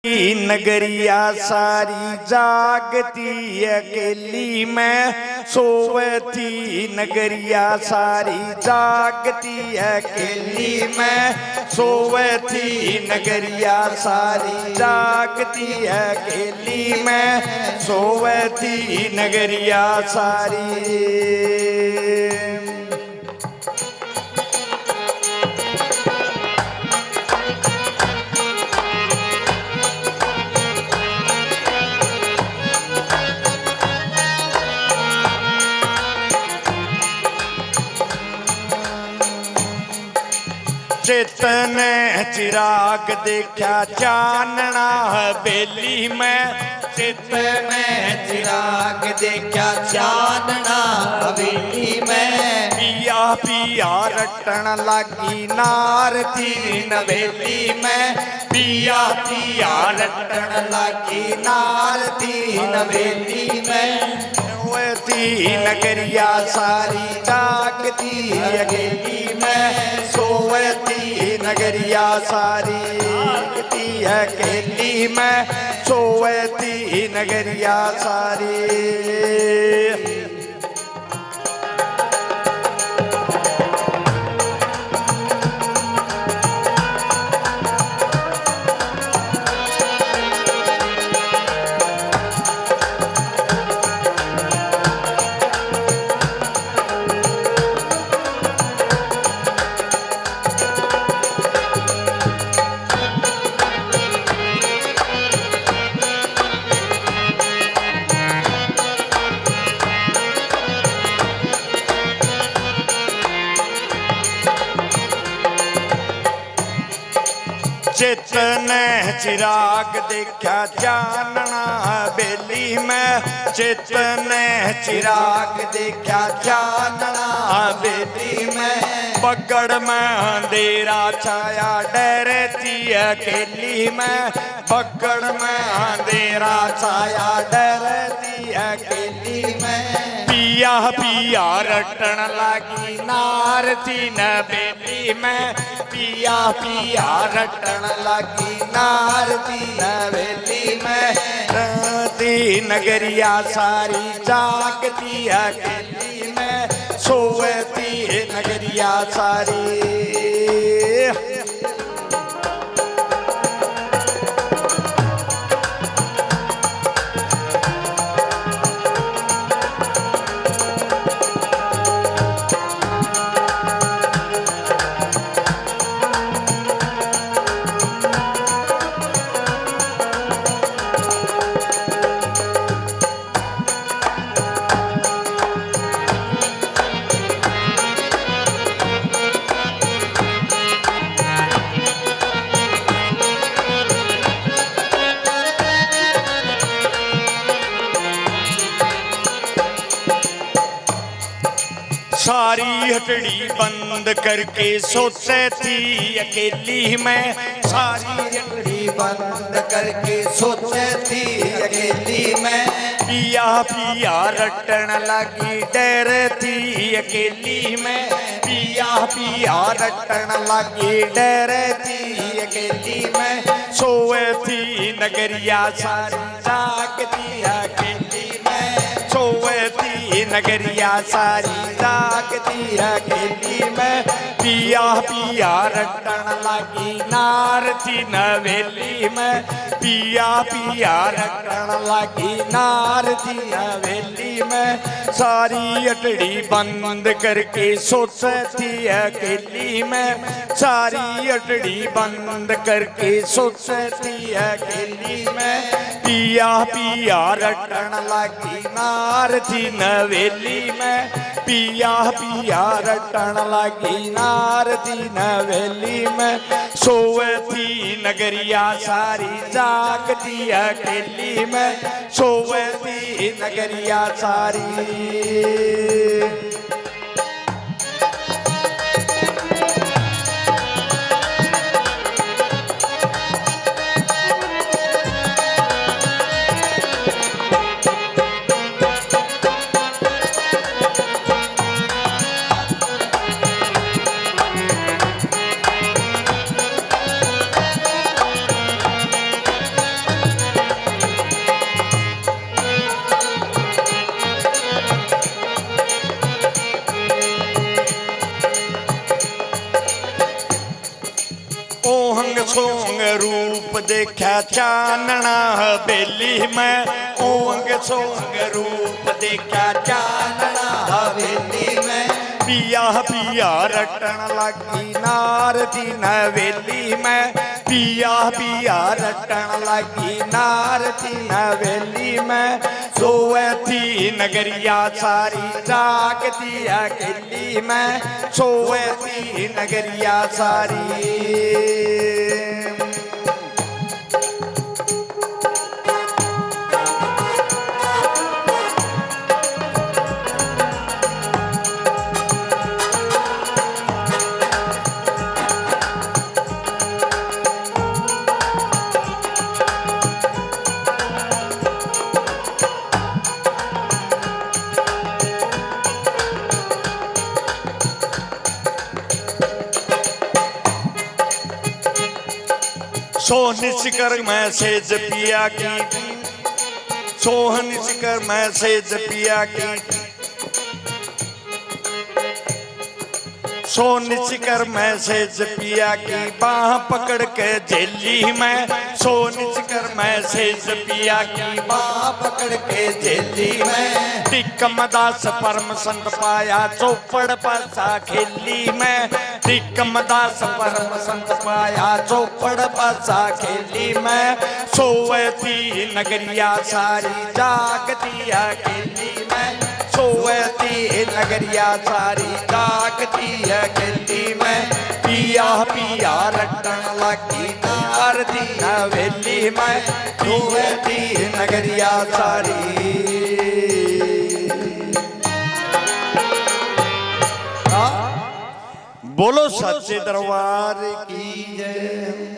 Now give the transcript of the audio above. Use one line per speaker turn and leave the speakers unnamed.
नगरिया सारी जागती अकेली मैं सोवती। नगरिया सारी जागती अकेली मैं सोवती। नगरिया सारी जागती अकेली मैं सोवती। नगरिया सारी चेतन चिराग देखा चानना हवेली में।
चेतन चिराग देखा चानना हवेली में।
पिया पिया रटन लागी नार थी नवेली में।
पिया पिया रटन लागी नार थी नवेली में।
सोवती नगरिया सारी जागती अकेली में सोवती। नगरिया सारी जागती अकेली में सोवती। नगरिया सारी चेतन चिराग देखा चानना हवेली में। चेतन चिराग देखा चानना हवेली में। बगड़ में अंधेरा छाया डरती अकेली में। बगड़ में अंधेरा छाया डरती अकेली में। पिया पिया रटन लागी नार थी नवेली में। पिया पिया रटन लागी नार थी नवेली में। रहती नगरिया सारी जागती अकेली में सोवती। नगरिया सारी सारी हटड़ी बंद करके सोचे थी अकेली में।
सारी हटड़ी बंद करके सोचे थी अकेली में।
पिया पिया रटन लगी डरती अकेली में। पिया पिया रटन लगी डरती अकेली में सोवती। नगरिया सारी जागती अकेली में सोवती। नगरिया सारी जागती अकेली में। पिया पिया रटन लागी नार थी नवेली में। पिया पिया रटन लागी नार थी नवेली में। सारी अटड़ी बंद करके सोचे थी अकेली में। सारी अटड़ी बंद करके सोचे थी अकेली में। पिया पिया रटन लागी नार थी नवेली में। पिया पिया रटन लागी नार थी नवेली में सोवती। नगरिया सारी जागती अकेली में सोवती। नगरिया सारी देखा चानना हवेली में, ओंग सोंग रूप देखा चानना
हवेली में
पिया पिया रटन लगी नारदी नवेली में, पिया पिया रटन लगी नारदी नवेली में। सोए थी नगरिया सारी जागती अकेली में, सोए थी नगरिया सारी। सोहन शिकर मैसेज पिया की, सोहन शिकर मैसेज पिया की, सोहन शिकर मैसेज पिया की बाह पकड़ के जेली में, सोहन शिकर मैसेज पिया की
बाह पकड़ के जेली में।
टिकम दास परम संत पाया चौपड़ पासा खेली में, टिकम दास परम संत पाया चौपड़ पासा खेली में। सोए थी नगरिया सारी जागती अकेली में, सोए थी नगरिया सारी जागती अकेली में। पिया पिया रटन लगी नारदी नवेली में, सोए थी नगरिया सारी। बोलो सच्चे दरबार की जय।